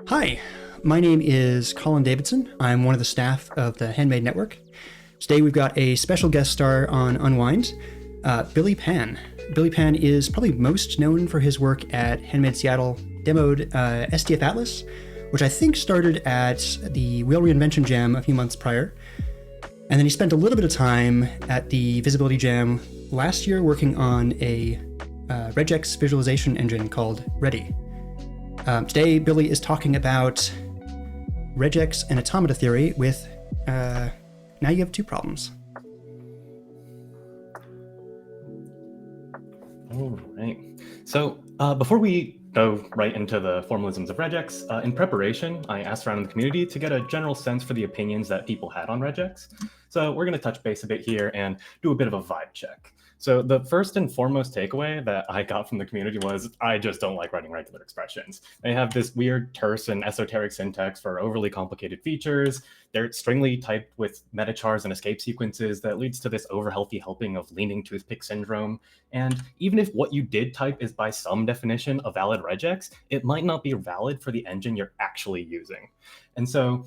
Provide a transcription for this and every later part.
Hi, my name is Colin Davidson. I'm one of the staff of the Handmade Network. Today we've got a special guest star on Unwind, Billy Pan. Billy Pan is probably most known for his work at Handmade Seattle, demoed SDF Atlas, which I think started at the Wheel Reinvention Jam a few months prior. And then he spent a little bit of time at the Visibility Jam last year working on a Regex visualization engine called Ready. Today, Billy is talking about Regex and Automata Theory with Now You Have Two Problems. All right. So before we go right into the formalisms of Regex, in preparation, I asked around in the community to get a general sense for the opinions that people had on Regex. So we're going to touch base a bit here and do a bit of a vibe check. So the first and foremost takeaway that I got from the community was I just don't like writing regular expressions. They have this weird, terse, and esoteric syntax for overly complicated features. They're stringly typed with metachars and escape sequences that leads to this over-healthy helping of leaning toothpick syndrome. And even if what you did type is by some definition a valid regex, it might not be valid for the engine you're actually using. And so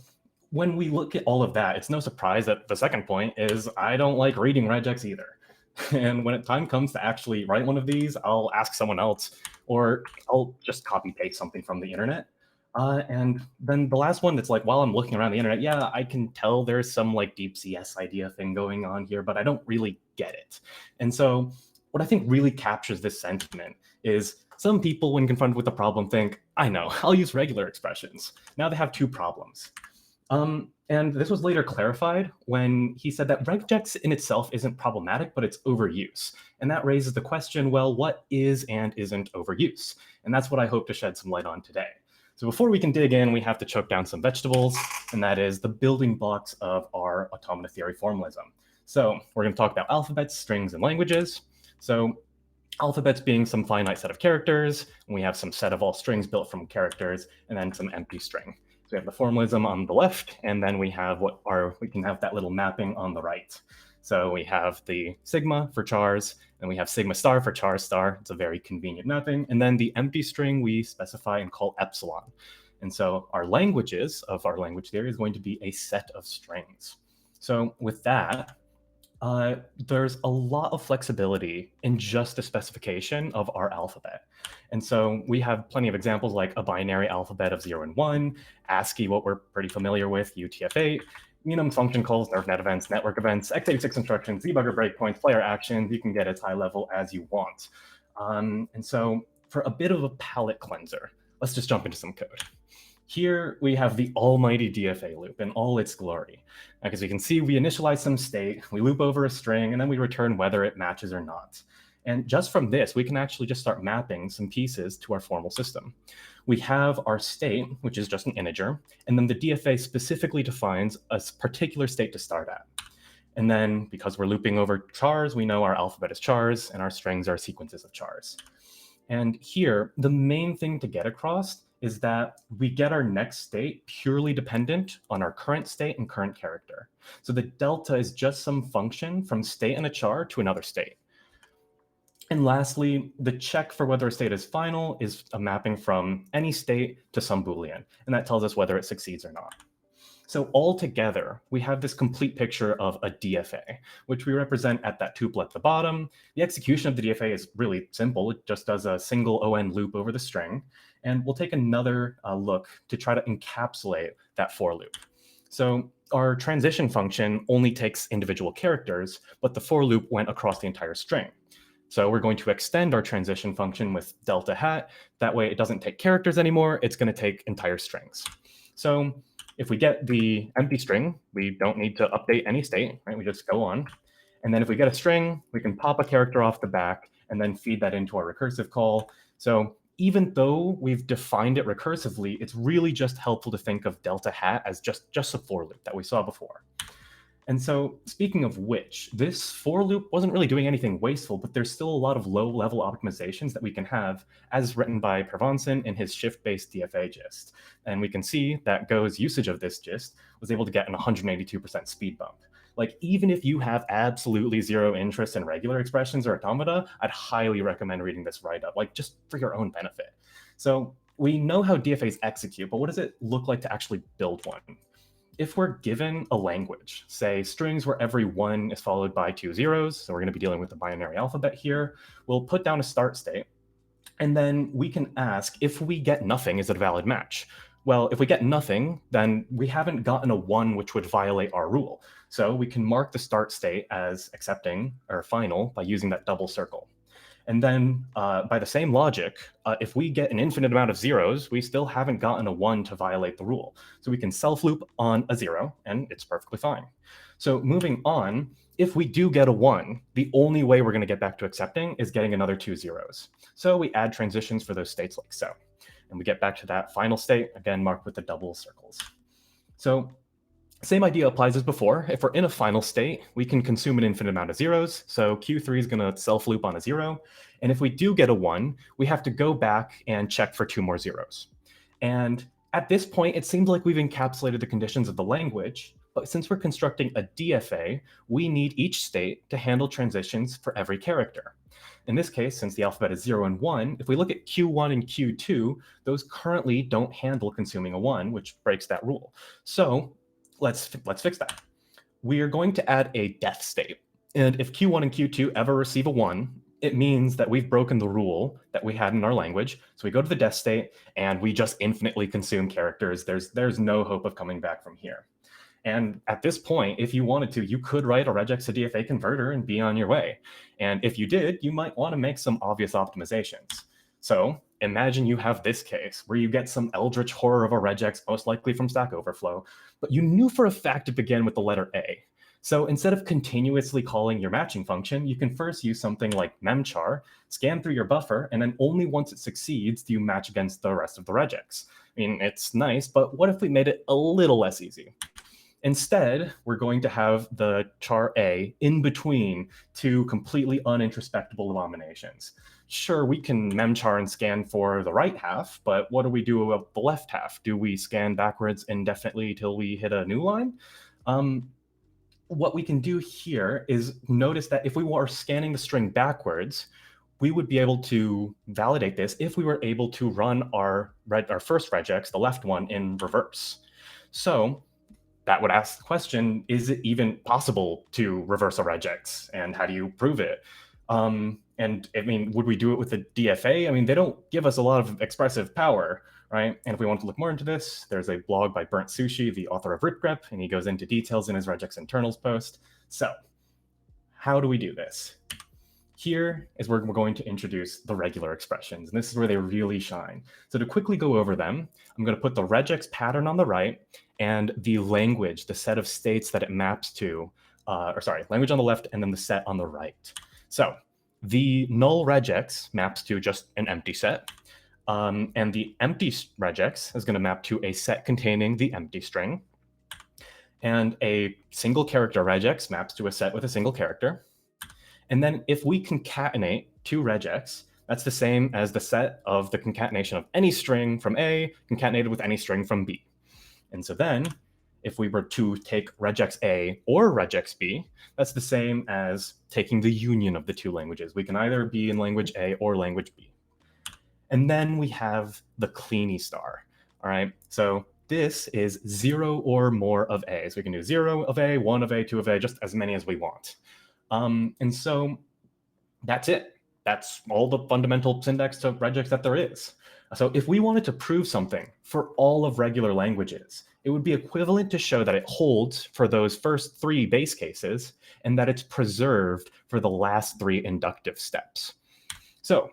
when we look at all of that, it's no surprise that the second point is I don't like reading regex either. And when time comes to actually write one of these, I'll ask someone else, or I'll just copy paste something from the internet. And then the last one that's like, while I'm looking around the internet, yeah, I can tell there's some like deep CS idea thing going on here, but I don't really get it. And so what I think really captures this sentiment is some people, when confronted with a problem, think, I know, I'll use regular expressions. Now they have two problems. And this was later clarified when he said that regex in itself isn't problematic, but it's overuse. And that raises the question, well, what is and isn't overuse? And that's what I hope to shed some light on today. So before we can dig in, we have to choke down some vegetables, and that is the building blocks of our automata theory formalism. So we're going to talk about alphabets, strings, and languages. So alphabets being some finite set of characters, and we have some set of all strings built from characters, and then some empty string. We have the formalism on the left, and then we have we can have that little mapping on the right. So we have the sigma for chars, and we have sigma star for char star. It's a very convenient mapping. And then the empty string we specify and call epsilon. And so our languages of our language theory is going to be a set of strings. So with that, there's a lot of flexibility in just the specification of our alphabet. And so we have plenty of examples like a binary alphabet of 0 and 1, ASCII, what we're pretty familiar with, UTF-8, enum function calls, nervnet events, network events, x86 instructions, debugger breakpoints, player actions. You can get as high level as you want. And so for a bit of a palette cleanser, let's just jump into some code. Here we have the almighty DFA loop in all its glory. As you can see, we initialize some state, we loop over a string, and then we return whether it matches or not. And just from this, we can actually just start mapping some pieces to our formal system. We have our state, which is just an integer, and then the DFA specifically defines a particular state to start at. And then because we're looping over chars, we know our alphabet is chars, and our strings are sequences of chars. And here, the main thing to get across is that we get our next state purely dependent on our current state and current character. So the delta is just some function from state in a char to another state. And lastly, the check for whether a state is final is a mapping from any state to some Boolean, and that tells us whether it succeeds or not. So altogether, we have this complete picture of a DFA, which we represent at that tuple at the bottom. The execution of the DFA is really simple. It just does a single ON loop over the string. And we'll take another look to try to encapsulate that for loop. So our transition function only takes individual characters, but the for loop went across the entire string. So we're going to extend our transition function with delta hat. That way it doesn't take characters anymore. It's going to take entire strings. So if we get the empty string, we don't need to update any state, right? We just go on. And then if we get a string, we can pop a character off the back and then feed that into our recursive call. So even though we've defined it recursively, it's really just helpful to think of delta hat as just a for loop that we saw before. And so speaking of which, this for loop wasn't really doing anything wasteful, but there's still a lot of low-level optimizations that we can have, as written by Prevonson in his shift-based DFA gist. And we can see that Go's usage of this gist was able to get an 182% speed bump. Like, even if you have absolutely zero interest in regular expressions or automata, I'd highly recommend reading this write-up, like just for your own benefit. So we know how DFAs execute, but what does it look like to actually build one? If we're given a language, say strings where every 1 is followed by 2 zeros, so we're going to be dealing with the binary alphabet here, we'll put down a start state, and then we can ask, if we get nothing, is it a valid match? Well, if we get nothing, then we haven't gotten a 1 which would violate our rule. So we can mark the start state as accepting or final by using that double circle. And then by the same logic, if we get an infinite amount of zeros, we still haven't gotten a 1 to violate the rule. So we can self-loop on a 0, and it's perfectly fine. So moving on, if we do get a 1, the only way we're going to get back to accepting is getting another 2 zeros. So we add transitions for those states like so. And we get back to that final state, again, marked with the double circles. So same idea applies as before. If we're in a final state, we can consume an infinite amount of zeros. So Q3 is going to self-loop on a 0. And if we do get a 1, we have to go back and check for 2 more zeros. And at this point, it seems like we've encapsulated the conditions of the language. But since we're constructing a DFA, we need each state to handle transitions for every character. In this case, since the alphabet is 0 and 1, if we look at Q1 and Q2, those currently don't handle consuming a 1, which breaks that rule. So let's fix that. We are going to add a death state. And if Q1 and Q2 ever receive a 1, it means that we've broken the rule that we had in our language. So we go to the death state, and we just infinitely consume characters. There's no hope of coming back from here. And at this point, if you wanted to, you could write a regex to DFA converter and be on your way. And if you did, you might want to make some obvious optimizations. So imagine you have this case where you get some eldritch horror of a regex, most likely from Stack Overflow, but you knew for a fact it began with the letter A. So instead of continuously calling your matching function, you can first use something like memchar, scan through your buffer, and then only once it succeeds do you match against the rest of the regex. I mean, it's nice, but what if we made it a little less easy? Instead, we're going to have the char A in between two completely unintrospectable abominations. Sure, we can memchar and scan for the right half, but what do we do about the left half? Do we scan backwards indefinitely till we hit a new line? What we can do here is notice that if we were scanning the string backwards, we would be able to validate this if we were able to run our first regex, the left one, in reverse. So that would ask the question, is it even possible to reverse a regex? And how do you prove it? And I mean, would we do it with a DFA? I mean, they don't give us a lot of expressive power, right? And if we want to look more into this, there's a blog by Burnt Sushi, the author of RipGrep, and he goes into details in his regex internals post. So how do we do this? Here is where we're going to introduce the regular expressions, and this is where they really shine. So to quickly go over them, I'm going to put the regex pattern on the right and the language, the set of states that it maps to, language on the left and then the set on the right. So the null regex maps to just an empty set, and the empty regex is going to map to a set containing the empty string, and a single character regex maps to a set with a single character. And then if we concatenate two regex, that's the same as the set of the concatenation of any string from A concatenated with any string from B. And so then if we were to take regex A or regex B, that's the same as taking the union of the two languages. We can either be in language A or language B. And then we have the cleany star. All right, so this is 0 or more of A. So we can do 0 of A, 1 of A, 2 of A, just as many as we want. And so that's it. That's all the fundamental syntax to regex that there is. So if we wanted to prove something for all of regular languages, it would be equivalent to show that it holds for those first 3 base cases and that it's preserved for the last 3 inductive steps. So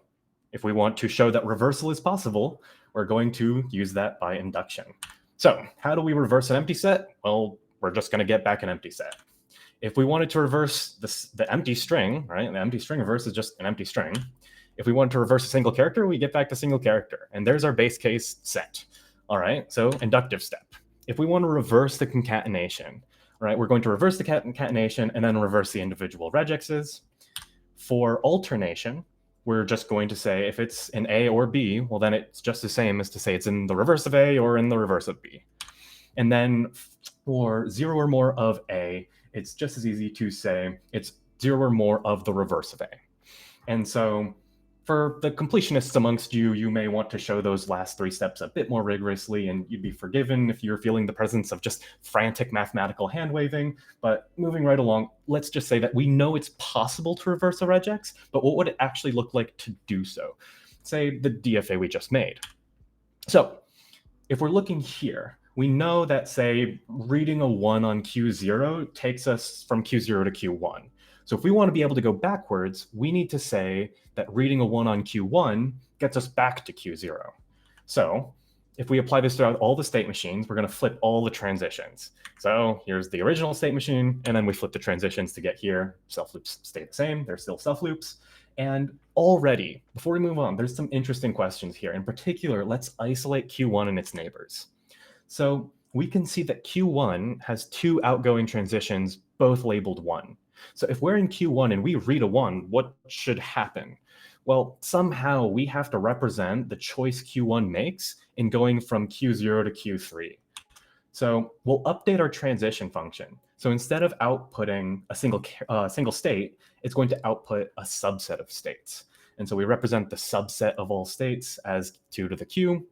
if we want to show that reversal is possible, we're going to use that by induction. So how do we reverse an empty set? Well, we're just going to get back an empty set. If we wanted to reverse the empty string, right? The empty string reverse is just an empty string. If we wanted to reverse a single character, we get back the single character. And there's our base case set. All right, so inductive step. If we want to reverse the concatenation, right, we're going to reverse the concatenation and then reverse the individual regexes. For alternation, we're just going to say if it's in A or B, well, then it's just the same as to say it's in the reverse of A or in the reverse of B. And then for 0 or more of A, it's just as easy to say it's 0 or more of the reverse of A. And so For the completionists amongst you, you may want to show those last 3 steps a bit more rigorously, and you'd be forgiven if you're feeling the presence of just frantic mathematical hand-waving. But moving right along, let's just say that we know it's possible to reverse a regex, but what would it actually look like to do so? Say the DFA we just made. So if we're looking here, we know that, say, reading a 1 on Q0 takes us from Q0 to Q1. So if we want to be able to go backwards, we need to say that reading a 1 on Q1 gets us back to Q0. So if we apply this throughout all the state machines, we're going to flip all the transitions. So here's the original state machine, and then we flip the transitions to get here. Self loops stay the same. They're still self loops. And already, before we move on, there's some interesting questions here. In particular, let's isolate Q1 and its neighbors. So we can see that Q1 has 2 outgoing transitions, both labeled 1. So if we're in Q1 and we read a 1, what should happen? Well, somehow we have to represent the choice Q1 makes in going from Q0 to Q3. So we'll update our transition function. So instead of outputting a single state, it's going to output a subset of states. And so we represent the subset of all states as 2 to the Q.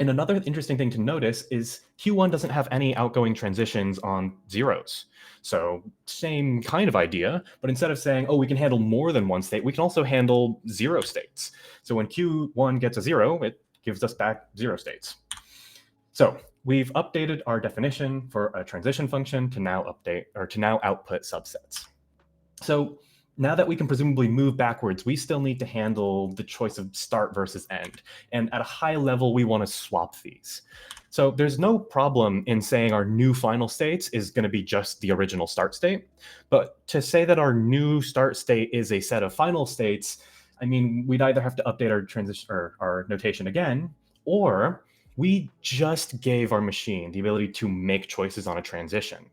And another interesting thing to notice is Q1 doesn't have any outgoing transitions on zeros. So same kind of idea, but instead of saying, oh, we can handle more than 1 state, we can also handle 0 states. So when Q1 gets a 0, it gives us back 0 states. So we've updated our definition for a transition function to now output subsets. So now that we can presumably move backwards, we still need to handle the choice of start versus end. And at a high level, we want to swap these. So there's no problem in saying our new final states is going to be just the original start state. But to say that our new start state is a set of final states, I mean, we'd either have to update our transition or our notation again, or we just gave our machine the ability to make choices on a transition.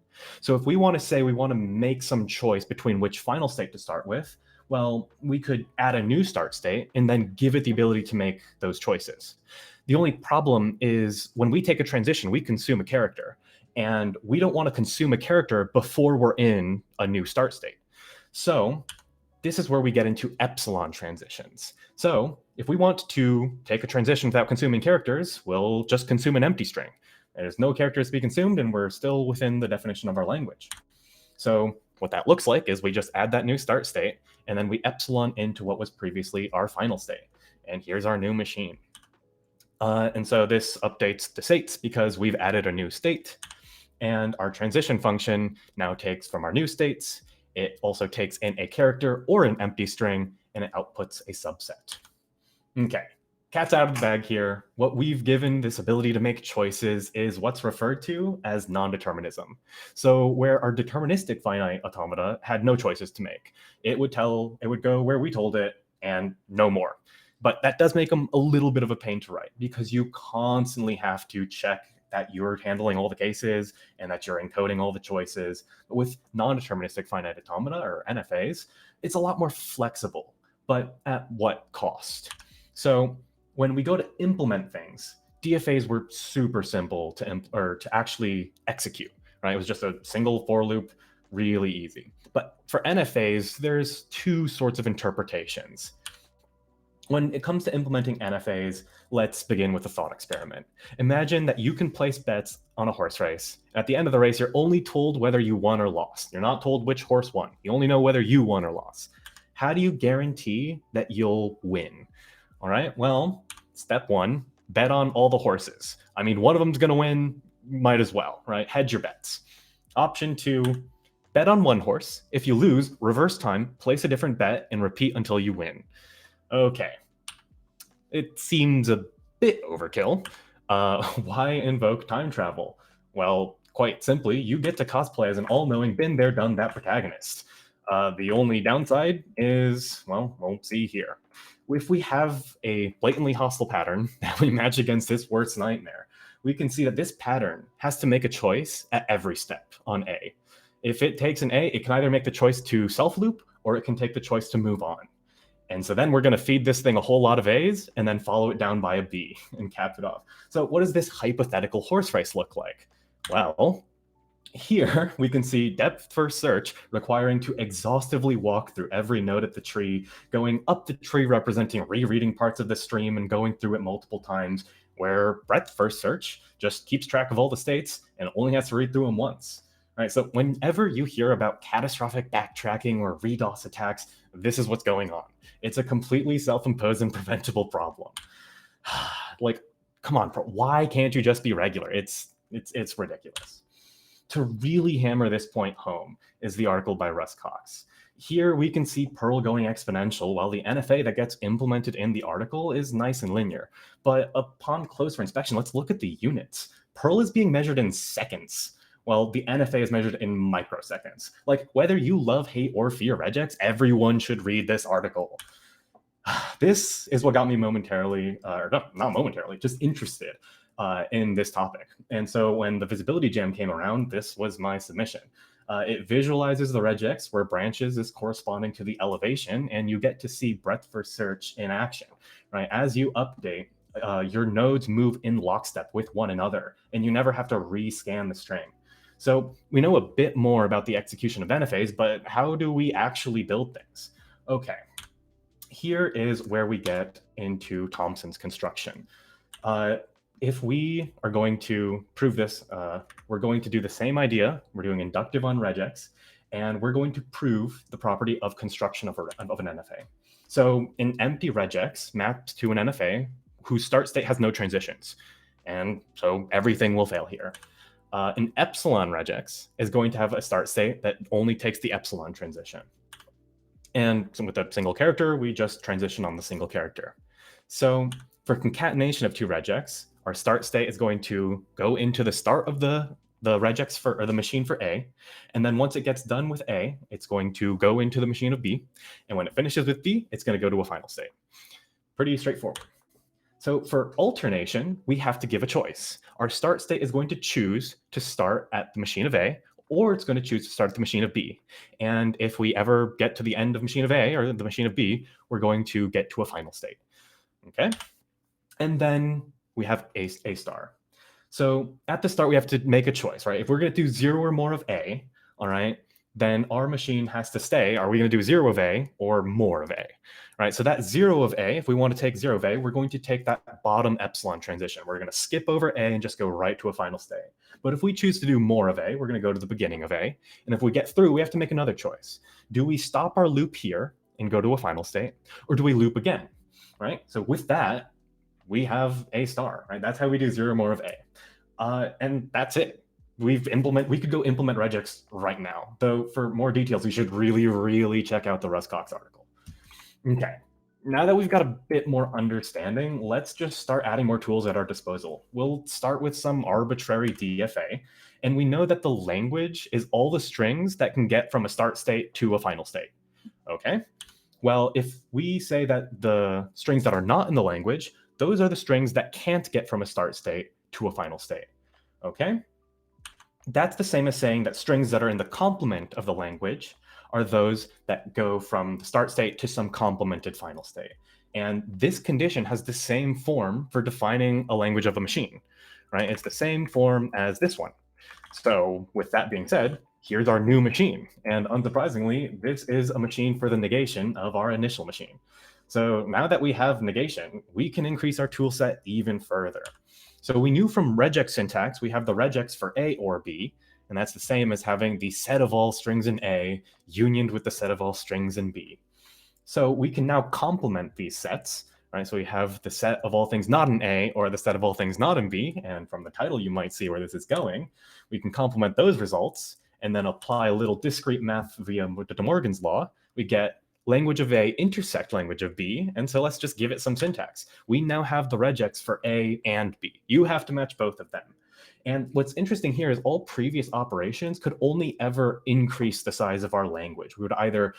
So if we want to say we want to make some choice between which final state to start with, well, we could add a new start state and then give it the ability to make those choices. The only problem is when we take a transition, we consume a character, and we don't want to consume a character before we're in a new start state. So this is where we get into epsilon transitions. So if we want to take a transition without consuming characters, we'll just consume an empty string. There's no characters to be consumed, and we're still within the definition of our language. So what that looks like is we just add that new start state, and then we epsilon into what was previously our final state. And here's our new machine. And so this updates the states because we've added a new state. And our transition function now takes from our new states. It also takes in a character or an empty string, and it outputs a subset. Okay. Cat's out of the bag here. What we've given this ability to make choices is what's referred to as non-determinism. So where our deterministic finite automata had no choices to make, it would go where we told it and no more. But that does make them a little bit of a pain to write because you constantly have to check that you're handling all the cases and that you're encoding all the choices. But with non-deterministic finite automata, or NFAs, it's a lot more flexible, but at what cost? So when we go to implement things, DFAs were super simple to actually execute, right? It was just a single for loop, really easy. But for NFAs, there's 2 sorts of interpretations. When it comes to implementing NFAs, let's begin with a thought experiment. Imagine that you can place bets on a horse race. At the end of the race, you're only told whether you won or lost. You're not told which horse won. You only know whether you won or lost. How do you guarantee that you'll win? All right, well, step 1, bet on all the horses. I mean, one of them's going to win, might as well, right? Hedge your bets. Option 2, bet on one horse. If you lose, reverse time, place a different bet, and repeat until you win. Okay, it seems a bit overkill. Why invoke time travel? Well, quite simply, you get to cosplay as an all-knowing, been there, done that protagonist. The only downside is, well, we'll see here. If we have a blatantly hostile pattern that we match against this worst nightmare, we can see that this pattern has to make a choice at every step on A. If it takes an A, it can either make the choice to self-loop, or it can take the choice to move on. And so then we're going to feed this thing a whole lot of A's and then follow it down by a B and cap it off. So what does this hypothetical horse race look like? Well, Here we can see depth first search requiring to exhaustively walk through every node at the tree, going up the tree representing rereading parts of the stream and going through it multiple times, where breadth first search just keeps track of all the states and only has to read through them once. Right, so whenever you hear about catastrophic backtracking or RDOS attacks, this is what's going on. It's a completely self-imposed and preventable problem. Like, come on, why can't you just be regular? It's ridiculous. To really hammer this point home is the article by Russ Cox. Here we can see Perl going exponential while the NFA that gets implemented in the article is nice and linear. But upon closer inspection, let's look at the units. Perl is being measured in seconds, while the NFA is measured in microseconds. Like, whether you love, hate, or fear regex, everyone should read this article. This is what got me momentarily, or not momentarily, just interested in this topic. And so when the visibility jam came around, this was my submission. It visualizes the regex where branches is corresponding to the elevation, and you get to see breadth first search in action, right? As you update, your nodes move in lockstep with one another, and you never have to rescan the string. So we know a bit more about the execution of NFAs, but how do we actually build things? Okay, here is where we get into Thompson's construction. If we are going to prove this, we're going to do the same idea. We're doing inductive on regex, and we're going to prove the property of construction of an NFA. So an empty regex mapped to an NFA whose start state has no transitions. And so everything will fail here. An epsilon regex is going to have a start state that only takes the epsilon transition. And with a single character, we just transition on the single character. So for concatenation of two regex, our start state is going to go into the start of the regex or the machine for A. And then once it gets done with A, it's going to go into the machine of B. And when it finishes with B, it's going to go to a final state. Pretty straightforward. So for alternation, we have to give a choice. Our start state is going to choose to start at the machine of A, or it's going to choose to start at the machine of B. And if we ever get to the end of machine of A or the machine of B, we're going to get to a final state. Okay? And then we have A star. So at the start, we have to make a choice, right? If we're going to do 0 or more of A, all right, then our machine has to stay. Are we going to do 0 of A or more of A? Right, so that 0 of A, if we want to take 0 of A, we're going to take that bottom epsilon transition. We're going to skip over A and just go right to a final state. But if we choose to do more of A, we're going to go to the beginning of A. And if we get through, we have to make another choice. Do we stop our loop here and go to a final state? Or do we loop again? Right, so with that, we have A star, right? That's how we do 0 or more of A. And that's it. We could go implement regex right now. Though for more details, we should really, really check out the Russ Cox article. Okay, now that we've got a bit more understanding, let's just start adding more tools at our disposal. We'll start with some arbitrary DFA, and we know that the language is all the strings that can get from a start state to a final state. Okay, well, if we say that the strings that are not in the language, those are the strings that can't get from a start state to a final state. Okay, that's the same as saying that strings that are in the complement of the language are those that go from the start state to some complemented final state. And this condition has the same form for defining a language of a machine, right? It's the same form as this one. So with that being said, here's our new machine. And unsurprisingly, this is a machine for the negation of our initial machine. So now that we have negation, we can increase our tool set even further. So we knew from regex syntax, we have the regex for A or B, and that's the same as having the set of all strings in A unioned with the set of all strings in B. So we can now complement these sets, right? So we have the set of all things not in A or the set of all things not in B, and from the title you might see where this is going. We can complement those results and then apply a little discrete math via De Morgan's law. We get language of A intersect language of B, and so let's just give it some syntax. We now have the regex for A and B. You have to match both of them. And what's interesting here is all previous operations could only ever increase the size of our language. We would either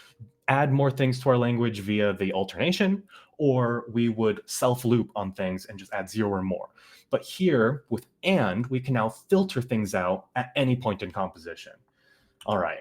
add more things to our language via the alternation, or we would self-loop on things and just add 0 or more. But here, with AND, we can now filter things out at any point in composition. All right.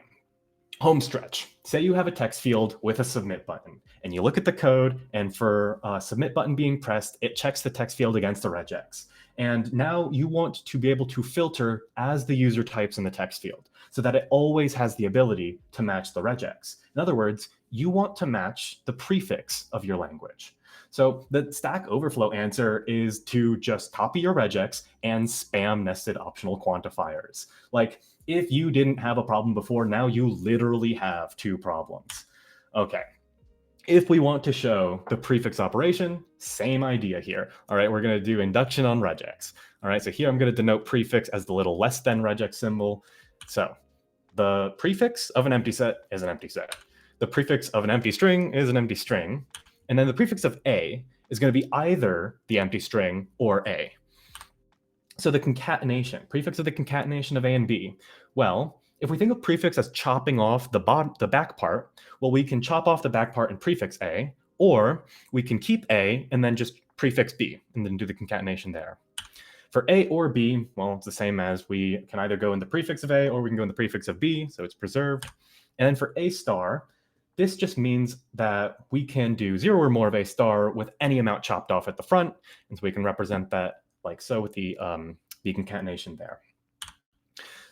home stretch. Say you have a text field with a submit button, and you look at the code, and for a submit button being pressed, it checks the text field against the regex. And now you want to be able to filter as the user types in the text field so that it always has the ability to match the regex. In other words, you want to match the prefix of your language. So the Stack Overflow answer is to just copy your regex and spam nested optional quantifiers. Like, if you didn't have a problem before, now you literally have 2 problems. Okay. If we want to show the prefix operation, same idea here. All right, we're going to do induction on regex. All right, so here I'm going to denote prefix as the little less than regex symbol. So the prefix of an empty set is an empty set. The prefix of an empty string is an empty string. And then the prefix of A is going to be either the empty string or A. So the concatenation, prefix of the concatenation of A and B. Well, if we think of prefix as chopping off the back part, well, we can chop off the back part and prefix A, or we can keep A and then just prefix B and then do the concatenation there. For A or B, well, it's the same as we can either go in the prefix of A or we can go in the prefix of B, so it's preserved. And then for A star, this just means that we can do 0 or more of A star with any amount chopped off at the front, and so we can represent that like so with the concatenation there.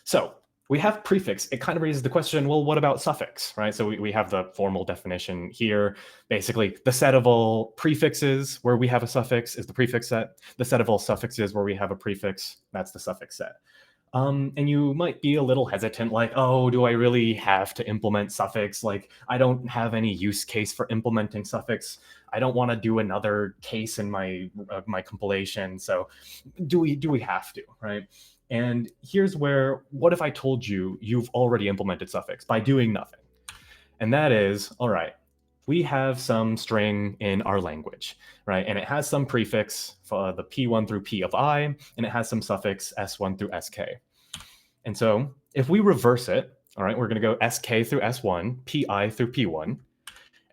So we have prefix. It kind of raises the question, well, what about suffix, right? So we have the formal definition here. Basically, the set of all prefixes where we have a suffix is the prefix set. The set of all suffixes where we have a prefix, that's the suffix set. And you might be a little hesitant, like, oh, do I really have to implement suffix? Like, I don't have any use case for implementing suffix. I don't want to do another case in my compilation. So do we have to, right? And here's where, what if I told you you've already implemented suffix by doing nothing? And that is, all right, we have some string in our language, right? And it has some prefix for the P1 through P of I, and it has some suffix S1 through SK. And so if we reverse it, all right, we're going to go SK through S1, PI through P1,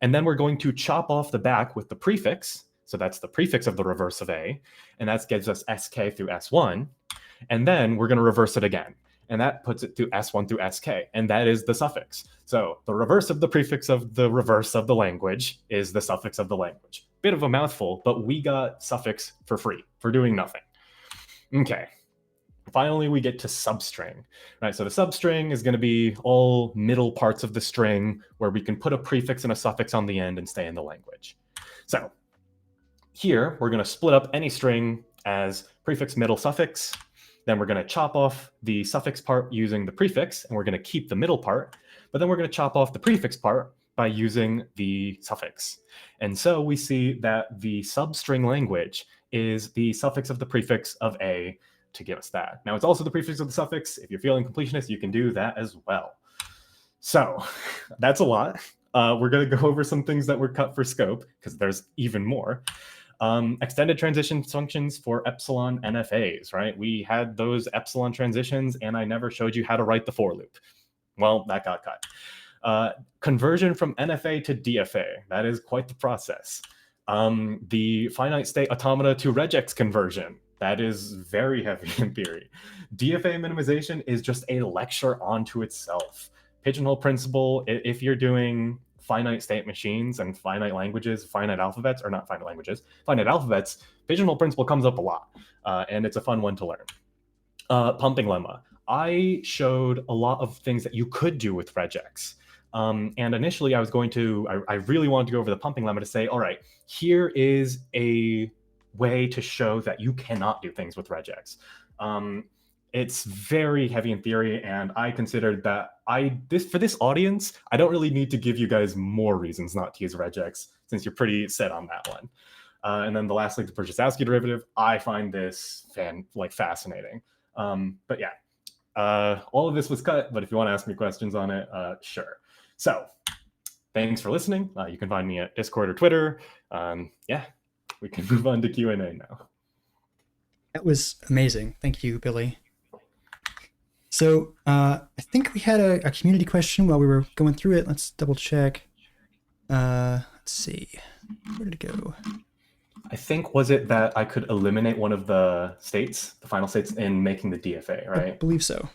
and then we're going to chop off the back with the prefix. So that's the prefix of the reverse of A, and that gives us SK through S1. And then we're going to reverse it again. And that puts it to S1 through SK, and that is the suffix. So the reverse of the prefix of the reverse of the language is the suffix of the language. Bit of a mouthful, but we got suffix for free, for doing nothing. Okay. Finally, we get to substring, right? So the substring is going to be all middle parts of the string where we can put a prefix and a suffix on the end and stay in the language. So here, we're going to split up any string as prefix, middle, suffix. Then we're going to chop off the suffix part using the prefix, and we're going to keep the middle part. But then we're going to chop off the prefix part by using the suffix. And so we see that the substring language is the suffix of the prefix of A to give us that. Now, it's also the prefix of the suffix. If you're feeling completionist, you can do that as well. So that's a lot. We're going to go over some things that were cut for scope, because there's even more. Extended transition functions for epsilon NFAs, right? We had those epsilon transitions, and I never showed you how to write the for loop. Well, that got cut. Conversion from NFA to DFA, that is quite the process. The finite state automata to regex conversion, that is very heavy in theory. DFA minimization is just a lecture onto itself. Pigeonhole principle, if you're doing finite state machines and finite languages, finite alphabets, or not finite languages, finite alphabets, pigeonhole principle comes up a lot, and it's a fun one to learn. Pumping lemma. I showed a lot of things that you could do with regex. And initially I was going to, I really wanted to go over the pumping lemma to say, all right, here is a way to show that you cannot do things with regex. It's very heavy in theory, and I considered that for this audience, I don't really need to give you guys more reasons not to use regex, since you're pretty set on that one. And then the last link to purchase ASCII derivative, I find this fascinating. But yeah, all of this was cut, but if you want to ask me questions on it, sure. So thanks for listening. You can find me at Discord or Twitter. Yeah, we can move on to Q&A now. That was amazing. Thank you, Billy. So I think we had a community question while we were going through it. Let's double check. Let's see. Where did it go? I think, was it that I could eliminate one of the states, the final states, in making the DFA, right? I believe so.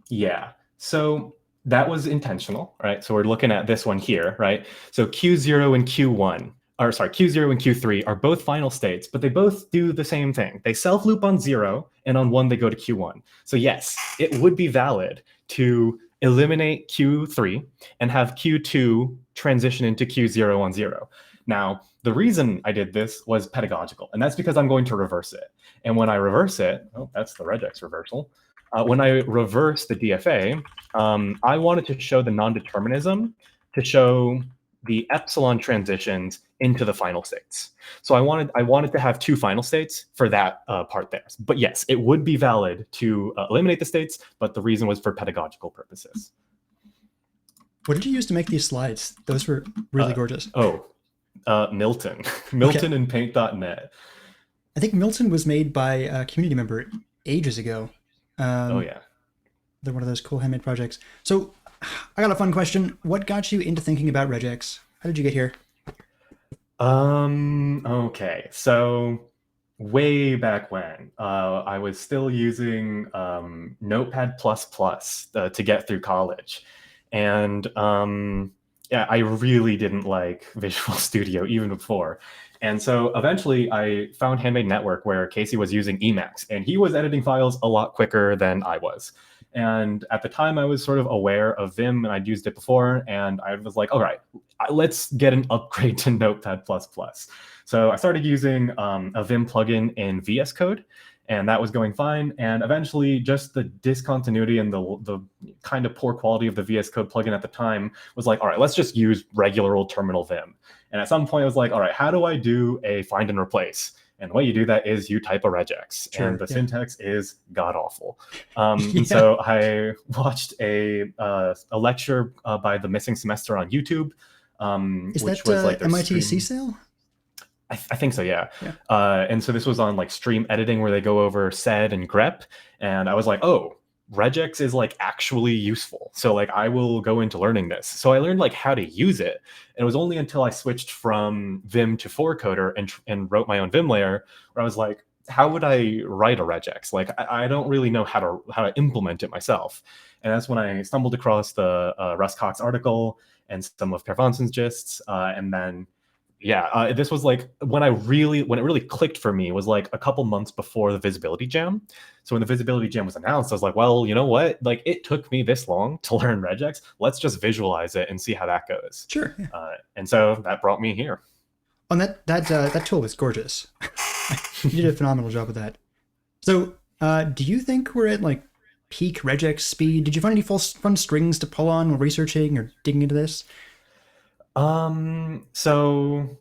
Yeah. So that was intentional, right? So we're looking at this one here, right? So Q0 and Q1, or sorry, Q0 and Q3 are both final states, but they both do the same thing. They self-loop on 0, and on 1 they go to Q1. So yes, it would be valid to eliminate Q3 and have Q2 transition into Q0 on 0. Now, the reason I did this was pedagogical, and that's because I'm going to reverse it. And when I reverse it, oh, that's the regex reversal. When I reverse the DFA, I wanted to show the non-determinism to show the epsilon transitions into the final states. So I wanted to have 2 final states for that part there. But yes, it would be valid to eliminate the states, but the reason was for pedagogical purposes. What did you use to make these slides? Those were really gorgeous. Milton. Milton and paint.net. I think Milton was made by a community member ages ago. Yeah. They're one of those cool handmade projects. So I got a fun question. What got you into thinking about regex? How did you get here? Okay. So way back when, I was still using Notepad++ to get through college. And yeah, I really didn't like Visual Studio even before. And so eventually I found Handmade Network where Casey was using Emacs, and he was editing files a lot quicker than I was. And at the time I was sort of aware of Vim, and I'd used it before, and I was like, all right, let's get an upgrade to Notepad++. So I started using a Vim plugin in VS Code, and that was going fine. And eventually just the discontinuity and the kind of poor quality of the VS Code plugin at the time was like, all right, let's just use regular old terminal Vim. And at some point I was like, all right, how do I do a find and replace? And the way you do that is you type a regex, and the syntax is god awful. And so I watched a lecture by The Missing Semester on YouTube, is which that was like MIT CSAIL? I think so, yeah. And so this was on like stream editing where they go over sed and grep, and I was like, oh, regex is like actually useful. So like I will go into learning this. So I learned like how to use it. And it was only until I switched from Vim to 4Coder and wrote my own Vim layer where I was like, how would I write a regex? Like I don't really know how to implement it myself. And that's when I stumbled across the Russ Cox article and some of Per Vanson's gists, and then this was like when it really clicked for me was like a couple months before the Visibility Jam. So when the Visibility Jam was announced, I was like, well, you know what? Like it took me this long to learn regex. Let's just visualize it and see how that goes. Sure. Yeah. And so that brought me here. And that tool was gorgeous. You did a phenomenal job with that. So do you think we're at like peak regex speed? Did you find any fun strings to pull on while researching or digging into this? So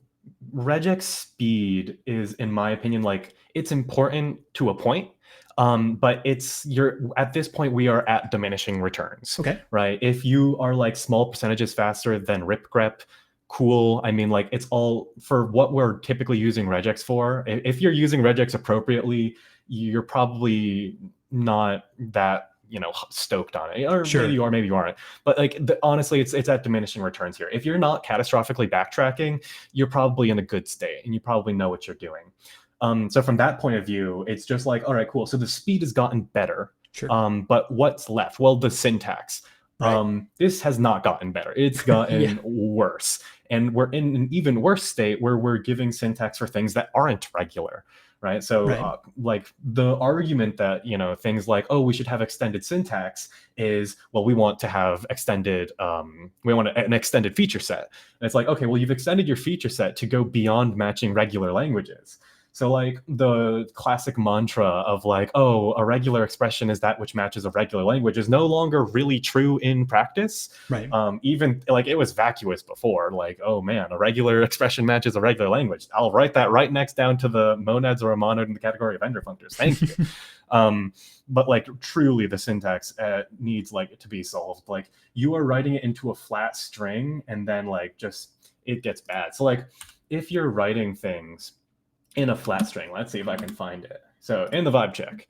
regex speed is, in my opinion, like it's important to a point. But at this point we are at diminishing returns. Okay. Right. If you are like small percentages faster than ripgrep, cool. I mean, like it's all for what we're typically using regex for. If you're using regex appropriately, you're probably not that stoked on it, or maybe you are, maybe you aren't. But like honestly, it's at diminishing returns here. If you're not catastrophically backtracking, you're probably in a good state and you probably know what you're doing. So from that point of view, it's just like, all right, cool. So the speed has gotten better. Sure. But what's left? Well, the syntax. Right. This has not gotten better. It's gotten worse. And we're in an even worse state where we're giving syntax for things that aren't regular. Right. So like the argument that, things like, oh, we should have extended syntax is, well, we want to have extended, we want an extended feature set. And it's like, okay, well, you've extended your feature set to go beyond matching regular languages. So like the classic mantra of like, oh, a regular expression is that which matches a regular language is no longer really true in practice. Right. Even like it was vacuous before, like, oh man, a regular expression matches a regular language. I'll write that right next down to the monads or a monad in the category of ender functors. Thank you. But like truly the syntax needs like to be solved. Like you are writing it into a flat string and then like just it gets bad. So like if you're writing things in a flat string, let's see if I can find it. So in the vibe check,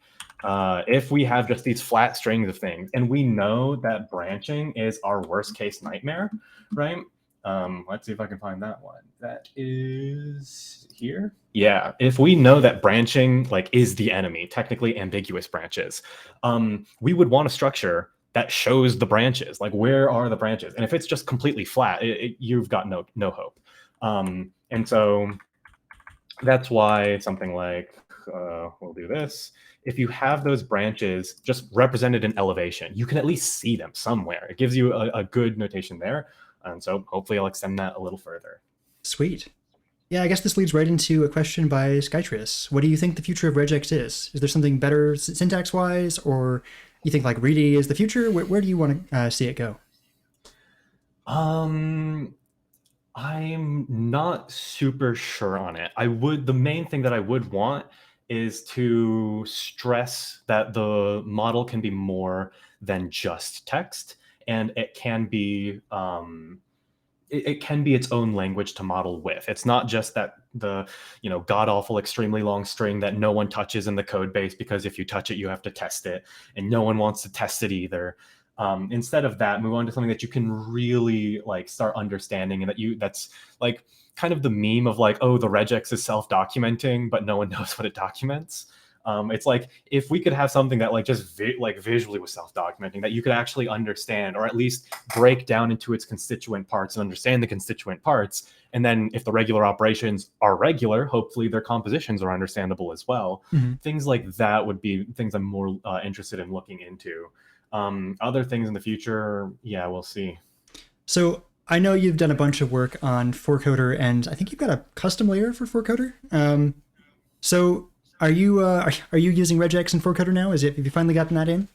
if we have just these flat strings of things and we know that branching is our worst case nightmare, right? Let's see if I can find that one. That is here. Yeah, if we know that branching like is the enemy, technically ambiguous branches, we would want a structure that shows the branches. Like, where are the branches? And if it's just completely flat, you've got no hope. And so that's why something like, we'll do this. If you have those branches just represented in elevation, you can at least see them somewhere. It gives you a good notation there. And so hopefully I'll extend that a little further. Sweet. Yeah, I guess this leads right into a question by Skytrius. What do you think the future of regex is? Is there something better syntax-wise, or you think like ready is the future? Where do you want to see it go? I'm not super sure on it. The main thing that I would want is to stress that the model can be more than just text, and it can be it can be its own language to model with. It's not just that the god awful extremely long string that no one touches in the code base, because if you touch it you have to test it, and no one wants to test it either. Instead of that, move on to something that you can really like start understanding, and that's like kind of the meme of like, oh, the regex is self-documenting, but no one knows what it documents. It's like, if we could have something that like just visually was self-documenting, that you could actually understand, or at least break down into its constituent parts and understand the constituent parts. And then if the regular operations are regular, hopefully their compositions are understandable as well. Mm-hmm. Things like that would be things I'm more interested in looking into. Other things in the future, yeah, we'll see. So I know you've done a bunch of work on forcoder, and I think you've got a custom layer for forcoder. So are you using regex and forcoder now? Have you finally gotten that in?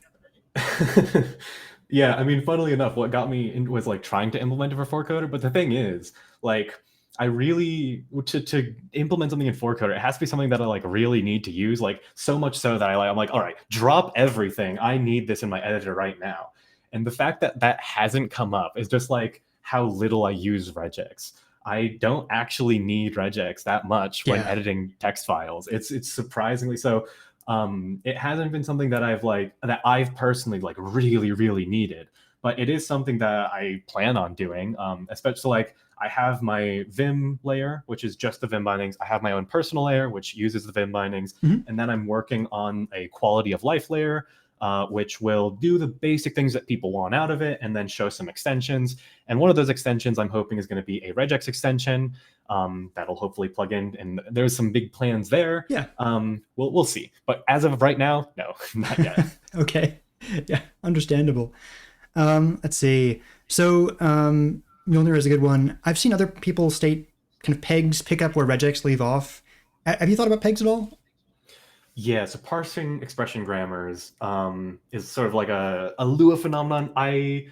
Yeah, I mean, funnily enough, what got me in was like trying to implement it for forcoder. But the thing is, like, I really to implement something in forcoder, it has to be something that I like really need to use, like so much so that I'm like, all right, drop everything. I need this in my editor right now. And the fact that that hasn't come up is just like how little I use regex. I don't actually need regex that much when editing text files. It's surprisingly so. It hasn't been something that I've personally like really needed, but it is something that I plan on doing. Especially like I have my Vim layer, which is just the Vim bindings. I have my own personal layer, which uses the Vim bindings, and then I'm working on a quality of life layer, which will do the basic things that people want out of it, and then show some extensions. And one of those extensions I'm hoping is going to be a regex extension that'll hopefully plug in. And there's some big plans there. Yeah. We'll see. But as of right now, no, not yet. Okay. Yeah, understandable. Let's see. So Mjolnir is a good one. I've seen other people state kind of pegs pick up where regex leave off. Have you thought about pegs at all? Yeah, so parsing expression grammars is sort of like a Lua phenomenon. I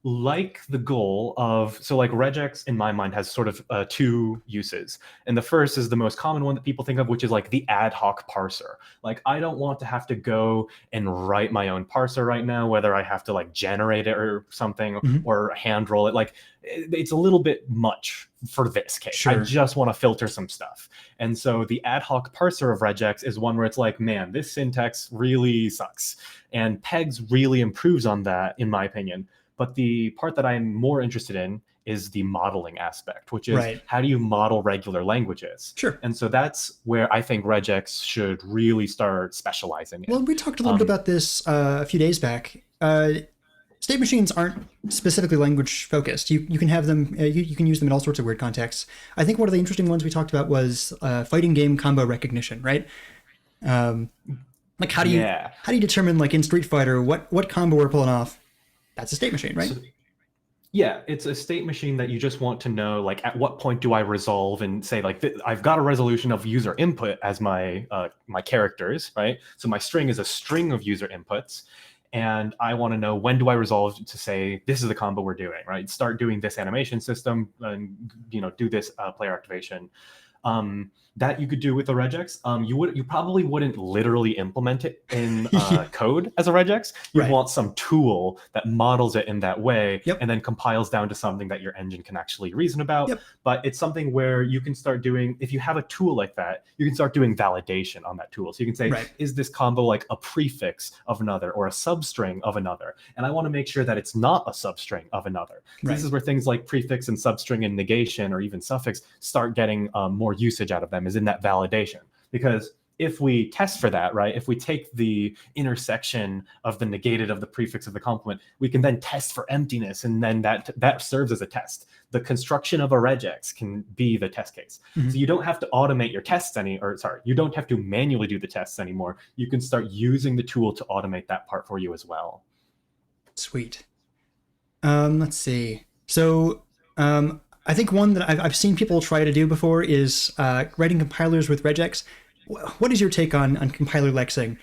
like the goal of, so like regex in my mind has sort of two uses. And the first is the most common one that people think of, which is like the ad hoc parser. Like, I don't want to have to go and write my own parser right now, whether I have to like generate it or something, or hand roll it. Like, it's a little bit much for this case. Sure. I just want to filter some stuff. And so the ad hoc parser of regex is one where it's like, man, this syntax really sucks. And pegs really improves on that, in my opinion. But the part that I'm more interested in is the modeling aspect, which is how do you model regular languages? Sure. And so that's where I think regex should really start specializing in. Well, we talked a little bit about this a few days back. State machines aren't specifically language focused. You can have them, you can use them in all sorts of weird contexts. I think one of the interesting ones we talked about was fighting game combo recognition, right? Like how do you determine, like in Street Fighter, what combo we're pulling off? That's a state machine, right? So, yeah, it's a state machine that you just want to know, like, at what point do I resolve and say, like, I've got a resolution of user input as my my characters, right? So my string is a string of user inputs, and I want to know when do I resolve to say this is the combo we're doing, right? Start doing this animation system and do this player activation. That you could do with a regex. You probably wouldn't literally implement it in code as a regex. You want some tool that models it in that way, and then compiles down to something that your engine can actually reason about. But it's something where you can start doing, if you have a tool like that, you can start doing validation on that tool. So you can say, is this combo like a prefix of another or a substring of another? And I want to make sure that it's not a substring of another. This is where things like prefix and substring and negation or even suffix start getting more usage out of them, is in that validation. Because if we test for that, right, if we take the intersection of the negated of the prefix of the complement, we can then test for emptiness, and then that serves as a test. The construction of a regex can be the test case. Mhm. So you don't have to automate your tests you don't have to manually do the tests anymore. You can start using the tool to automate that part for you as well. Sweet. Let's see. So I think one that I've seen people try to do before is writing compilers with regex. What is your take on compiler lexing?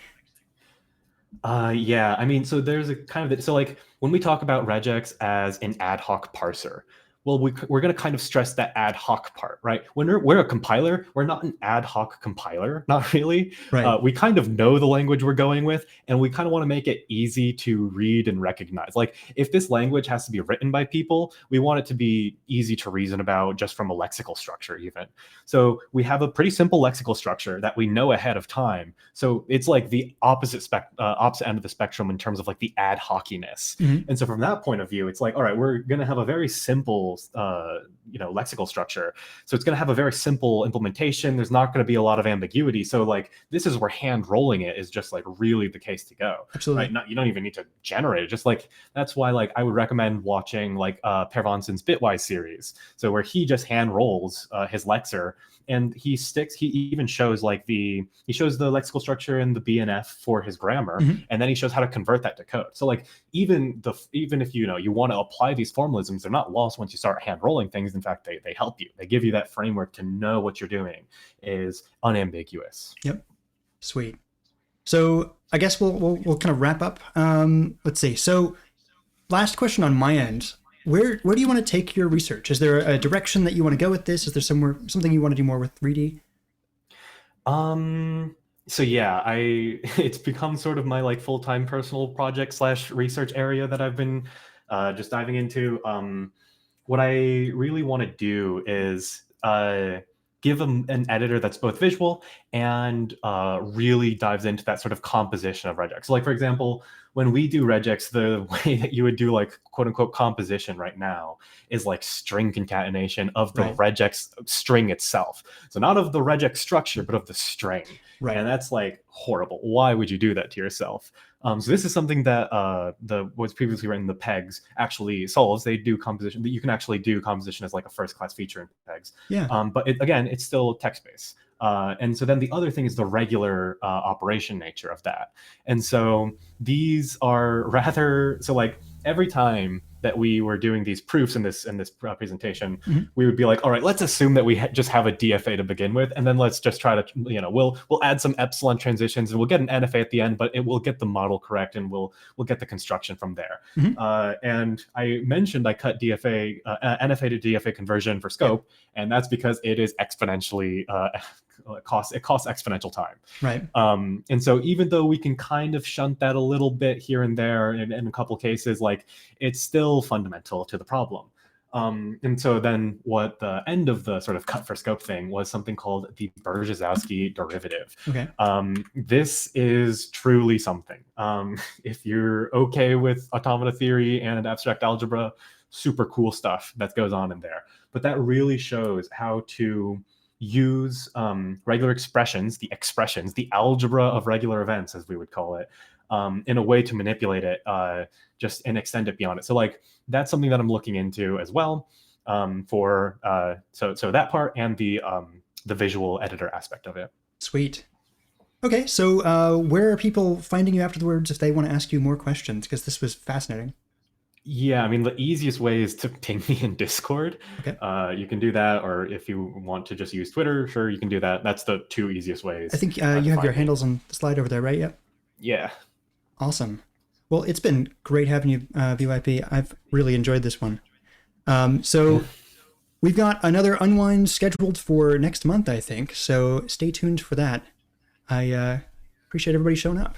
Yeah, I mean, so there's a kind of, so like when we talk about regex as an ad hoc parser, well, we're going to kind of stress that ad hoc part, right? When we're a compiler, we're not an ad hoc compiler, not really. Right. We kind of know the language we're going with, and we kind of want to make it easy to read and recognize. Like if this language has to be written by people, we want it to be easy to reason about just from a lexical structure even. So we have a pretty simple lexical structure that we know ahead of time. So it's like the opposite end of the spectrum in terms of like the ad hociness. Mm-hmm. And so from that point of view, it's like, all right, we're going to have a very simple lexical structure. So it's going to have a very simple implementation. There's not going to be a lot of ambiguity. So like this is where hand rolling it is just like really the case to go. Absolutely. Right? You don't even need to generate it. Just like that's why like I would recommend watching like Per Vonson's Bitwise series. So where he just hand rolls his lexer. And he even shows the lexical structure and the BNF for his grammar, mm-hmm. and then he shows how to convert that to code. So like even if you want to apply these formalisms, they're not lost once you start hand rolling things. In fact, they help you. They give you that framework to know what you're doing is unambiguous. Yep. Sweet. So I guess we'll kind of wrap up. Let's see. So last question on my end. Where do you want to take your research? Is there a direction that you want to go with this? Is there something you want to do more with 3D? So yeah, it's become sort of my like full-time personal project / research area that I've been just diving into. What I really want to do is give an editor that's both visual and really dives into that sort of composition of regex. So like, for example, when we do regex, the way that you would do like quote unquote composition right now is like string concatenation of the regex string itself. So not of the regex structure, but of the string. Right. And that's like horrible. Why would you do that to yourself? So this is something that what's previously written, the PEGs, actually solves. They do composition. You can actually do composition as like a first-class feature in PEGs. Yeah. But it's still text-based. And so then the other thing is the regular operation nature of that. And so these are like every time that we were doing these proofs in this presentation, mm-hmm. we would be like, all right, let's assume that we just have a DFA to begin with, and then let's just try to, we'll add some epsilon transitions, and we'll get an NFA at the end, but it will get the model correct, and we'll get the construction from there. Mm-hmm. And I mentioned I cut NFA to DFA conversion for scope, and that's because it is exponentially it costs exponential time. Right. And so even though we can kind of shunt that a little bit here and there in a couple cases, like it's still fundamental to the problem. And so then what the end of the sort of cut for scope thing was something called the Berzhozowski derivative. Okay. This is truly something. If you're okay with automata theory and abstract algebra, super cool stuff that goes on in there. But that really shows how to use regular expressions, the algebra of regular events, as we would call it, in a way to manipulate it just and extend it beyond it. So like that's something that I'm looking into as well for so that part and the visual editor aspect of it. Sweet. Okay, so where are people finding you afterwards if they want to ask you more questions? Because this was fascinating. Yeah, I mean, the easiest way is to ping me in Discord. Okay. You can do that, or if you want to just use Twitter, sure, you can do that. That's the two easiest ways. I think you have your handles on the slide over there, right? Yep. Yeah. Awesome. Well, it's been great having you, BYP. I've really enjoyed this one. So we've got another Unwind scheduled for next month, I think. So stay tuned for that. I appreciate everybody showing up.